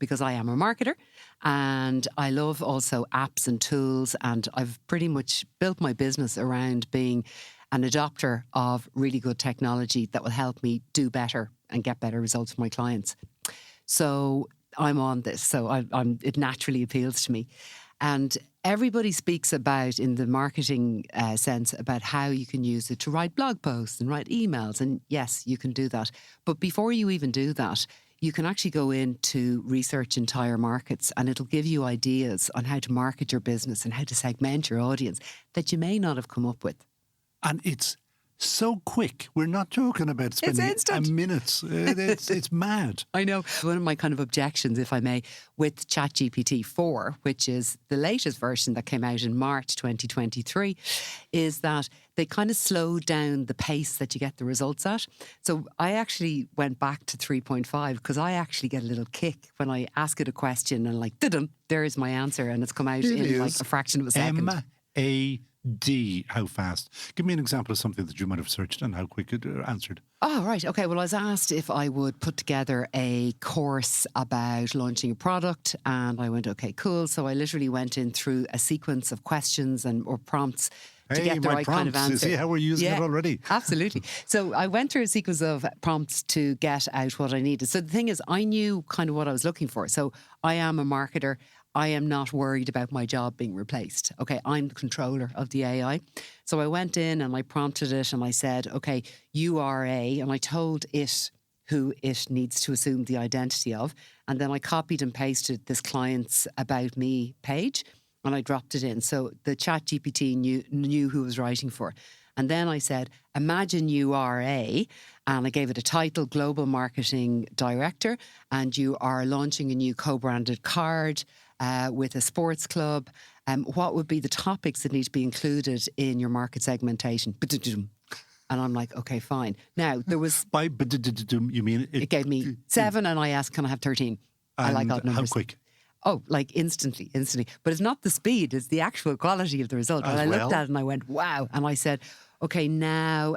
because I am a marketer and I love also apps and tools, and I've pretty much built my business around being an adopter of really good technology that will help me do better and get better results for my clients. So I'm on this. So it naturally appeals to me. And everybody speaks about, in the marketing sense, about how you can use it to write blog posts and write emails. And yes, you can do that. But before you even do that, you can actually go in to research entire markets, and it'll give you ideas on how to market your business and how to segment your audience that you may not have come up with. And it's so quick. We're not talking about spending minutes. It's mad. I know. One of my kind of objections, if I may, with ChatGPT 4, which is the latest version that came out in March 2023, is that they kind of slowed down the pace that you get the results at. So I actually went back to 3.5 because I actually get a little kick when I ask it a question and like, there's my answer, and it's come out in like a fraction of a second. M-A-D, how fast? Give me an example of something that you might have searched and how quick it answered. Oh, right. Okay. Well, I was asked if I would put together a course about launching a product, and I went, okay, cool. So I literally went in through a sequence of questions or prompts to get the right kind of answer. See how we're using it already? Absolutely. So I went through a sequence of prompts to get out what I needed. So the thing is, I knew kind of what I was looking for. So I am a marketer. I am not worried about my job being replaced. Okay, I'm the controller of the AI. So I went in and I prompted it and I said, okay, you are and I told it who it needs to assume the identity of. And then I copied and pasted this client's About Me page and I dropped it in. So the ChatGPT knew who I was writing for. And then I said, imagine you are and I gave it a title, Global Marketing Director, and you are launching a new co-branded card with a sports club. What would be the topics that need to be included in your market segmentation? And I'm like, okay, fine. Now, there was... By you mean... It gave me 7 and I asked, can I have 13? I like odd numbers. How quick? Oh, like instantly. But it's not the speed, it's the actual quality of the result. And I looked at it and I went, wow. And I said, okay, now...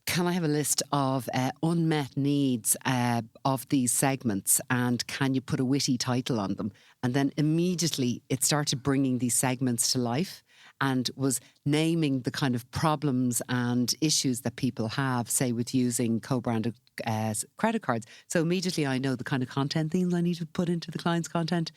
can I have a list of unmet needs of these segments, and can you put a witty title on them? And then immediately it started bringing these segments to life and was naming the kind of problems and issues that people have, say, with using co-branded credit cards. So immediately I know the kind of content themes I need to put into the client's content.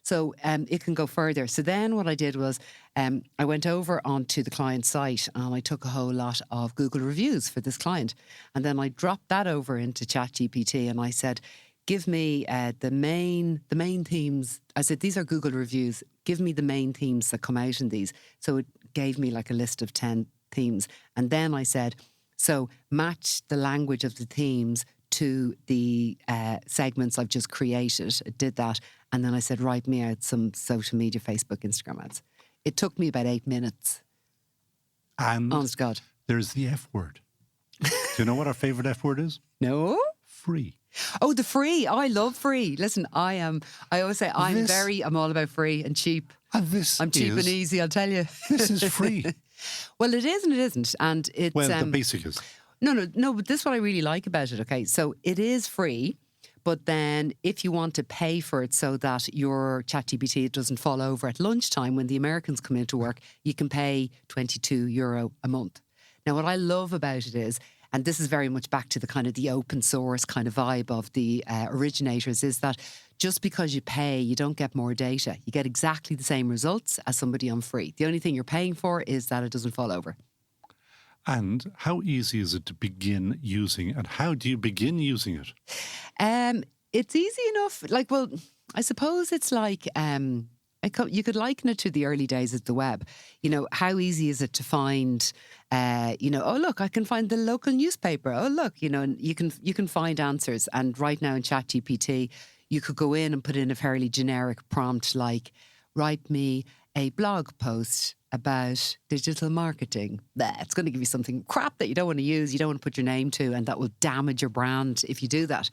So it can go further. So then what I did was I went over onto the client's site and I took a whole lot of Google reviews for this client. And then I dropped that over into ChatGPT and I said, give me the main themes. I said, these are Google reviews. Give me the main themes that come out in these. So it gave me like a list of 10 themes. And then I said, so match the language of the themes to the segments I've just created. It did that. And then I said, write me out some social media, Facebook, Instagram ads. It took me about 8 minutes. And honest to God. There's the F word. Do you know what our favourite F word is? No. Free. Oh, the free. Oh, I love free. Listen, I always say I'm all about free and cheap. And I'm cheap and easy, I'll tell you. This is free. Well, it is and it isn't. And it's... Well, the basic is. No, but this is what I really like about it, okay? So it is free, but then if you want to pay for it so that your ChatGPT doesn't fall over at lunchtime when the Americans come into work, you can pay €22 a month. Now, what I love about it is, and this is very much back to the kind of the open source kind of vibe of the originators, is that just because you pay, you don't get more data. You get exactly the same results as somebody on free. The only thing you're paying for is that it doesn't fall over. And how easy is it to begin using, and how do you begin using it? It's easy enough. Like, well, I suppose it's like, you could liken it to the early days of the web. You know, how easy is it to find, oh, look, I can find the local newspaper. Oh, look, and you can find answers. And right now in ChatGPT, you could go in and put in a fairly generic prompt like, write me a blog post about digital marketing. It's going to give you something crap that you don't want to use, you don't want to put your name to, and that will damage your brand if you do that.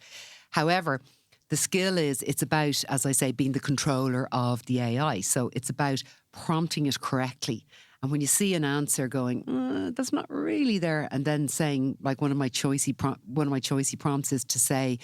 However, the skill is, it's about, as I say, being the controller of the AI. So it's about prompting it correctly. And when you see an answer going, that's not really there, and then saying, like one of my choicey prompts is to say,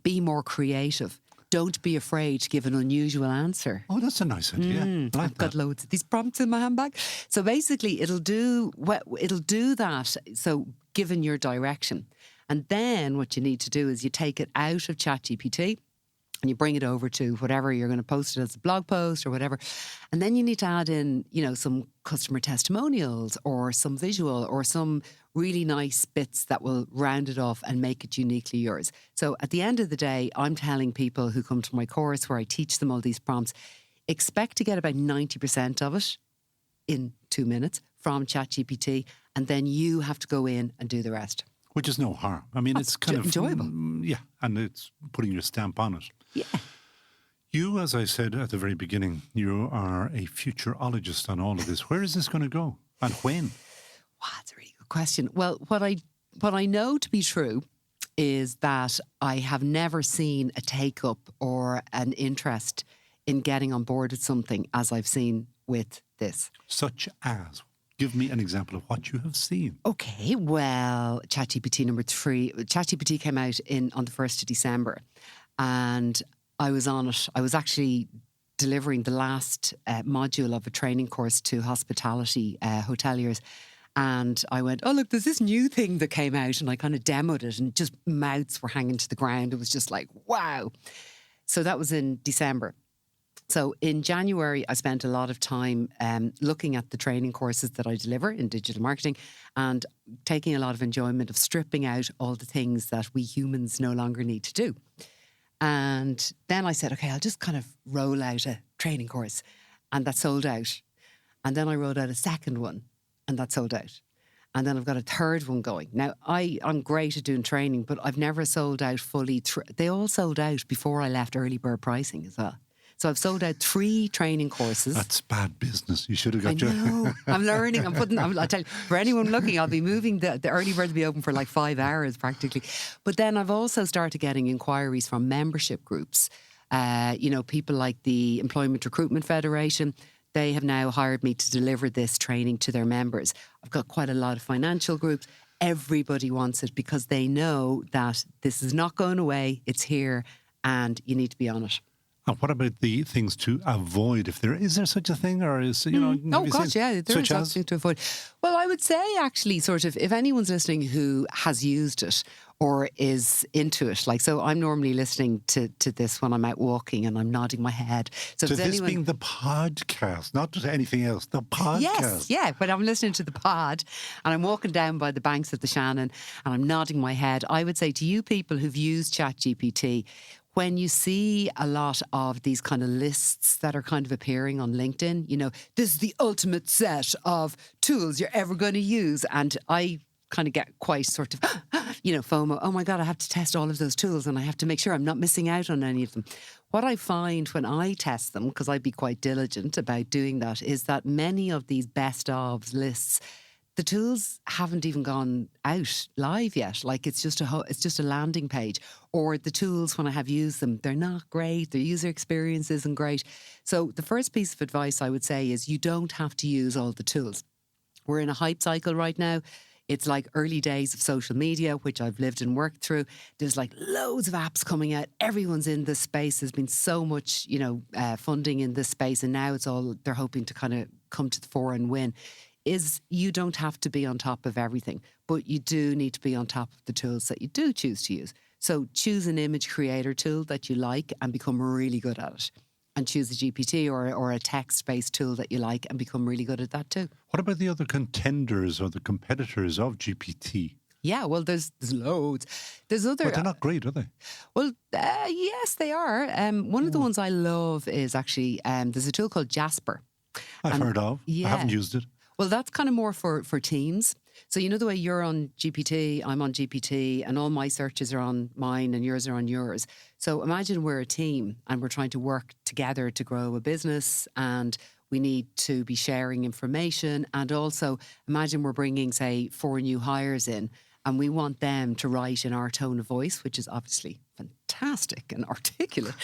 be more creative. don't be afraid to give an unusual answer. Oh, that's a nice idea. I've got loads of these prompts in my handbag. So basically, it'll do that. So given your direction. And then what you need to do is you take it out of ChatGPT and you bring it over to whatever you're going to post it as a blog post or whatever. And then you need to add in, some customer testimonials or some visual or some really nice bits that will round it off and make it uniquely yours. So at the end of the day, I'm telling people who come to my course where I teach them all these prompts, expect to get about 90% of it in 2 minutes from ChatGPT, and then you have to go in and do the rest. Which is no harm. I mean, it's kind of enjoyable. Yeah, and it's putting your stamp on it. Yeah. You, as I said at the very beginning, you are a futurologist on all of this. Where is this going to go and when? Wow, that's a really good question. Well, what I know to be true is that I have never seen a take-up or an interest in getting on board with something as I've seen with this. Such as? Give me an example of what you have seen. Okay, well, ChatGPT number 3. ChatGPT came out on the 1st of December and I was on it. I was actually delivering the last module of a training course to hospitality hoteliers. And I went, oh, look, there's this new thing that came out, and I kind of demoed it and just mouths were hanging to the ground. It was just like, wow. So that was in December. So in January, I spent a lot of time looking at the training courses that I deliver in digital marketing and taking a lot of enjoyment of stripping out all the things that we humans no longer need to do. And then I said, okay, I'll just kind of roll out a training course. And that sold out. And then I rolled out a second one and that sold out. And then I've got a third one going. Now, I'm great at doing training, but I've never sold out fully. They all sold out before I left early bird pricing as well. So I've sold out 3 training courses. That's bad business. You should have got I know. I'm learning. I'll tell you, for anyone looking, I'll be moving. The early birds will be open for like 5 hours practically. But then I've also started getting inquiries from membership groups. People like the Employment Recruitment Federation. They have now hired me to deliver this training to their members. I've got quite a lot of financial groups. Everybody wants it because they know that this is not going away. It's here and you need to be on it. And what about the things to avoid? Is there such a thing, or is Oh gosh, yeah, there is something to avoid. Well, I would say actually, sort of, if anyone's listening who has used it or is into it, like, so I'm normally listening to this when I'm out walking and I'm nodding my head. So this being the podcast, not just anything else, the podcast. Yes, yeah. When I'm listening to the pod and I'm walking down by the banks of the Shannon and I'm nodding my head, I would say to you people who've used ChatGPT, when you see a lot of these kind of lists that are kind of appearing on LinkedIn, this is the ultimate set of tools you're ever going to use. And I kind of get quite sort of, FOMO. Oh my God, I have to test all of those tools and I have to make sure I'm not missing out on any of them. What I find when I test them, because I'd be quite diligent about doing that, is that many of these best ofs lists, the tools haven't even gone out live yet. Like it's just a landing page. Or the tools, when I have used them, they're not great. Their user experience isn't great. So the first piece of advice I would say is you don't have to use all the tools. We're in a hype cycle right now. It's like early days of social media, which I've lived and worked through. There's like loads of apps coming out. Everyone's in this space. There's been so much, funding in this space. And now they're hoping to kind of come to the fore and win. Is you don't have to be on top of everything, but you do need to be on top of the tools that you do choose to use. So choose an image creator tool that you like and become really good at it. And choose a GPT or a text-based tool that you like and become really good at that too. What about the other contenders or the competitors of GPT? Yeah, well, there's loads. There's other... But they're not great, are they? Well, yes, they are. One of the ones I love is actually, there's a tool called Jasper. I've heard of. Yeah. I haven't used it. Well, that's kind of more for teams. So the way you're on GPT, I'm on GPT, and all my searches are on mine and yours are on yours. So imagine we're a team and we're trying to work together to grow a business and we need to be sharing information. And also imagine we're bringing, say, 4 new hires in and we want them to write in our tone of voice, which is obviously fantastic and articulate.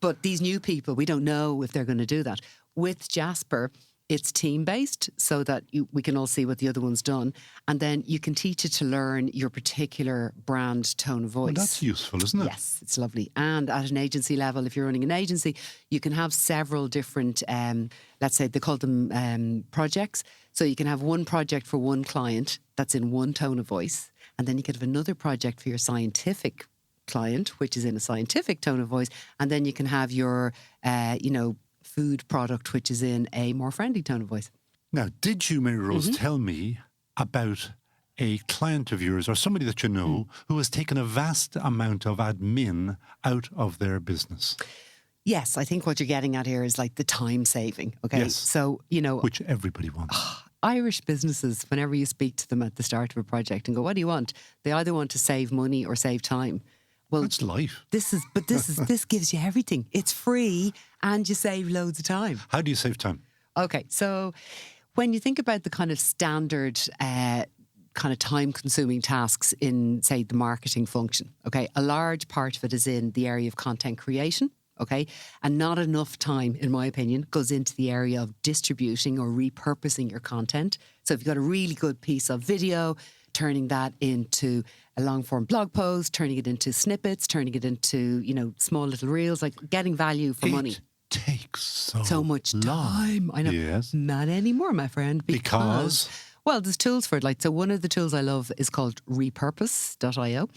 But these new people, we don't know if they're going to do that. With Jasper, It's team-based so that we can all see what the other one's done. And then you can teach it to learn your particular brand tone of voice. Well, that's useful, isn't it? Yes, it's lovely. And at an agency level, if you're running an agency, you can have several different, let's say they call them projects. So you can have one project for one client that's in one tone of voice. And then you can have another project for your scientific client, which is in a scientific tone of voice. And then you can have your, food product, which is in a more friendly tone of voice. Now, did you, Mary Rose, tell me about a client of yours or somebody that you know who has taken a vast amount of admin out of their business? Yes, I think what you're getting at here is like the time saving. Okay. Yes. So, which everybody wants. Irish businesses, whenever you speak to them at the start of a project and go, what do you want? They either want to save money or save time. Well, that's life. This gives you everything. It's free and you save loads of time. How do you save time? Okay, so when you think about the kind of standard kind of time-consuming tasks in, say, the marketing function, okay, a large part of it is in the area of content creation, okay, and not enough time, in my opinion, goes into the area of distributing or repurposing your content. So if you've got a really good piece of video, turning that into a long-form blog post, turning it into snippets, turning it into, small little reels, like getting value for money. Takes so much time. I know. Yes. Not anymore, my friend. Because? Well, there's tools for it. Like, so one of the tools I love is called repurpose.io.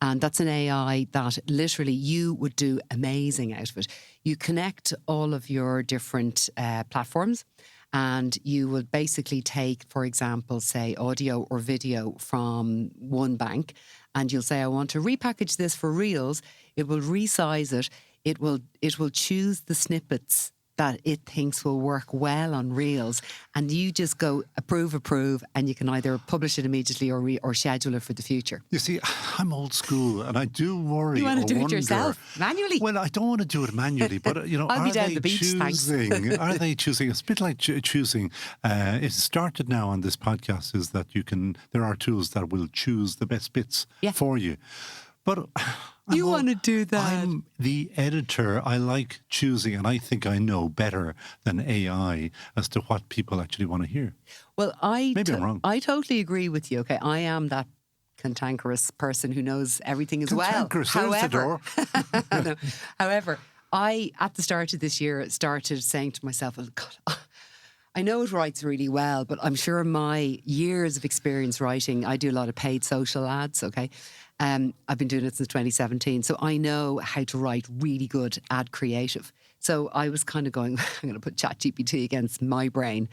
And that's an AI that literally you would do amazing out of it. You connect all of your different platforms. And you will basically take, for example, say audio or video from one bank, and you'll say, I want to repackage this for Reels. It will resize it. It will choose the snippets that it thinks will work well on Reels, and you just go approve, and you can either publish it immediately or schedule it for the future. You see, I'm old school, and I do worry. You want to do it yourself manually? Well, I don't want to do it manually, but I'll be down the beach, choosing? Are they choosing? It's a bit like choosing. It started now on this podcast is that there are tools that will choose the best bits for you, but. You want to do that. I'm the editor. I like choosing, and I think I know better than AI as to what people actually want to hear. Well, maybe I'm wrong. I totally agree with you. Okay, I am that cantankerous person who knows everything as well. However, no. However, I at the start of this year started saying to myself, "Oh God." I know it writes really well, but I'm sure my years of experience writing, I do a lot of paid social ads, okay? I've been doing it since 2017, so I know how to write really good ad creative. So I was kind of going, I'm going to put ChatGPT against my brain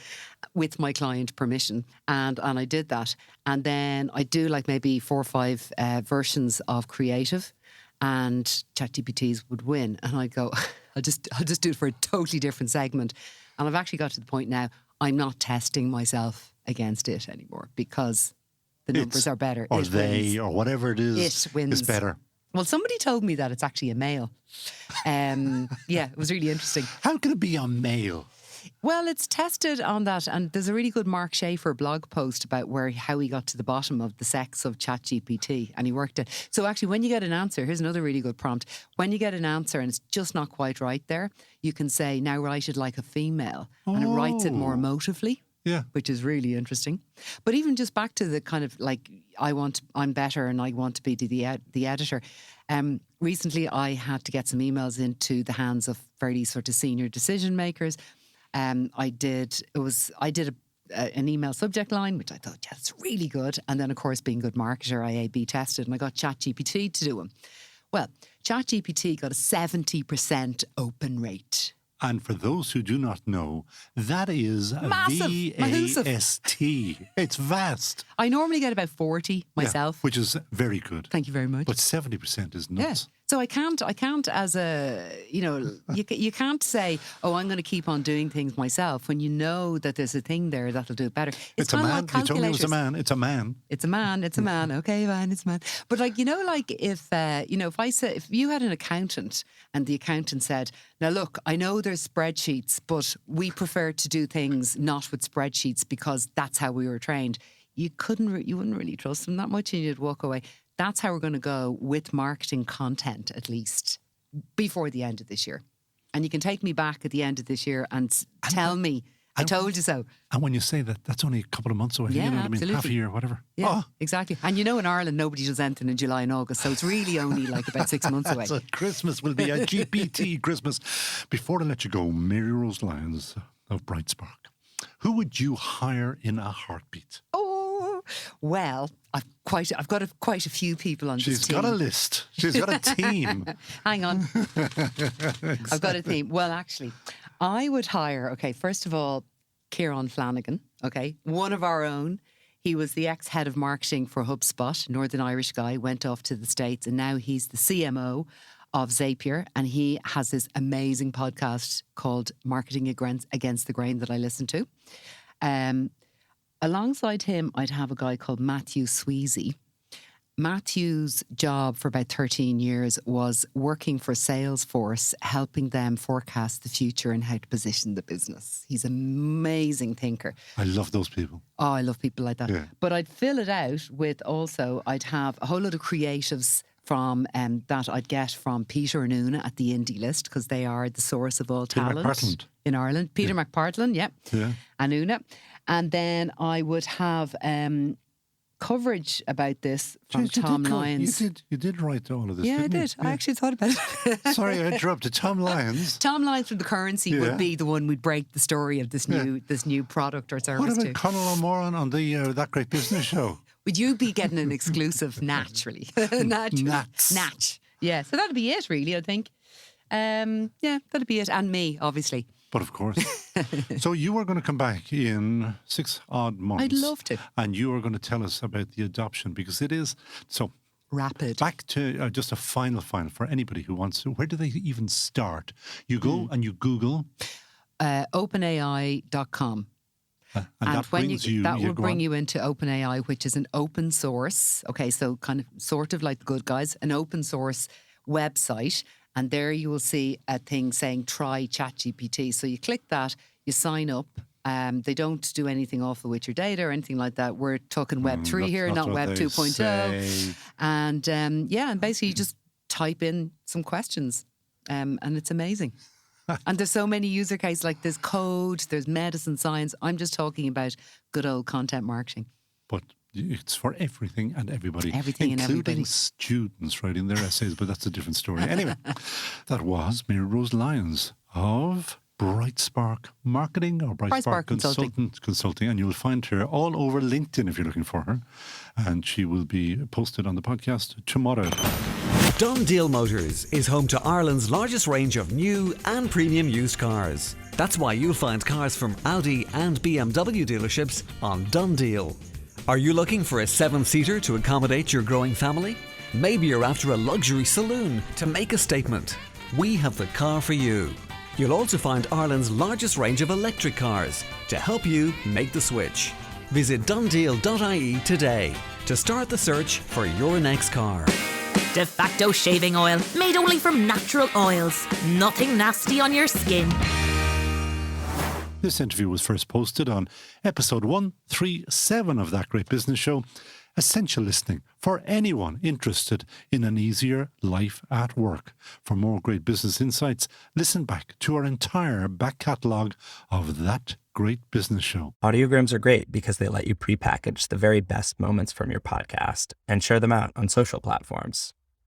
with my client permission. And I did that. And then I do like maybe 4 or 5 versions of creative, and ChatGPTs would win. And I'd go, I'll just do it for a totally different segment. And I've actually got to the point now, I'm not testing myself against it anymore because the numbers are better. Or or whatever it is, it wins. Is better. Well, somebody told me that it's actually a male. It was really interesting. How can it be a male? Well, it's tested on that, and there's a really good Mark Schaefer blog post about how he got to the bottom of the sex of ChatGPT, and he worked it. So actually, when you get an answer, here's another really good prompt. When you get an answer and it's just not quite right there, you can say, now write it like a female, and it writes it more emotively. Yeah. Which is really interesting. But even just back to the kind of like, I'm better and I want to be the editor. Recently, I had to get some emails into the hands of fairly sort of senior decision makers. I did an email subject line, which I thought, yeah, that's really good. And then, of course, being a good marketer, I A/B tested and I got ChatGPT to do them. Well, ChatGPT got a 70% open rate. And for those who do not know, that is Massive. VAST. It's vast. I normally get about 40 myself. Which is very good. Thank you very much. But 70% is nuts. Yeah. So I can't as a, you can't say, oh, I'm going to keep on doing things myself when you know that there's a thing there that'll do it better. It's a man. You told me it was a man. It's a man. It's a man. It's a man. Okay, fine, it's a man. But like, if you had an accountant and the accountant said, now look, I know there's spreadsheets, but we prefer to do things not with spreadsheets because that's how we were trained. You wouldn't really trust them that much and you'd walk away. That's how we're going to go with marketing content, at least before the end of this year. And you can take me back at the end of this year and tell me I told you so. And when you say that, that's only a couple of months away. Yeah, you know what absolutely. I mean? Half a year, whatever. Yeah, exactly. And in Ireland, nobody does anything in July and August, so it's really only like about 6 months away. So Christmas will be a GPT Christmas. Before I let you go, Mary Rose Lyons of Bright Spark, who would you hire in a heartbeat? Oh, well, I've got quite a few people on this team. She's got a list. She's got a team. Hang on. Exactly. I've got a team. Well, actually, I would hire, first of all, Ciarán Flanagan, one of our own. He was the ex-head of marketing for HubSpot, Northern Irish guy, went off to the States, and now he's the CMO of Zapier, and he has this amazing podcast called Marketing Against the Grain that I listen to. Alongside him, I'd have a guy called Matthew Sweezy. Matthew's job for about 13 years was working for Salesforce, helping them forecast the future and how to position the business. He's an amazing thinker. I love those people. Oh, I love people like that. Yeah. But I'd fill it out with also, I'd have a whole lot of creatives from that I'd get from Peter and Una at the Indie List, because they are the source of all talent in Ireland. Peter McPartland, yeah. And Una. And then I would have coverage about this from Tom Lyons. You did write all of this, Yeah, didn't I did. you? I actually thought about it. Sorry, I interrupted. Tom Lyons. Tom Lyons from The Currency would be the one who'd break the story of this new product or service. What about Conall O'Morain on the That Great Business Show? Would you be getting an exclusive naturally? Natch. Yeah, so that'd be it really, I think. Yeah, that'd be it. And me, obviously. But of course. So you are going to come back in 6 odd months. I'd love to. And you are going to tell us about the adoption, because it is so rapid. Back to just a final for anybody who wants to. Where do they even start? You go and you Google openai.com. And that will bring you into OpenAI, which is an open source. So sort of like the good guys, an open source website. And there you will see a thing saying try ChatGPT. So you click that, you sign up. They don't do anything awful with your data or anything like that. We're talking Web 3 here, not Web 2.0. And and basically you just type in some questions and it's amazing. And there's so many user cases, like there's code, there's medicine, science. I'm just talking about good old content marketing. But it's for everything and everybody. Everything and everybody. Including students writing their essays, but that's a different story. Anyway, that was Mary Rose Lyons of Bright Spark Marketing or Bright Spark Consulting. And you'll find her all over LinkedIn if you're looking for her. And she will be posted on the podcast tomorrow. Done Deal Motors is home to Ireland's largest range of new and premium used cars. That's why you'll find cars from Audi and BMW dealerships on Done Deal. Are you looking for a 7-seater to accommodate your growing family? Maybe you're after a luxury saloon to make a statement. We have the car for you. You'll also find Ireland's largest range of electric cars to help you make the switch. Visit donedeal.ie today to start the search for your next car. De facto shaving oil, made only from natural oils. Nothing nasty on your skin. This interview was first posted on episode 137 of That Great Business Show. Essential listening for anyone interested in an easier life at work. For more great business insights, listen back to our entire back catalogue of That Great Business Show. Audiograms are great because they let you prepackage the very best moments from your podcast and share them out on social platforms.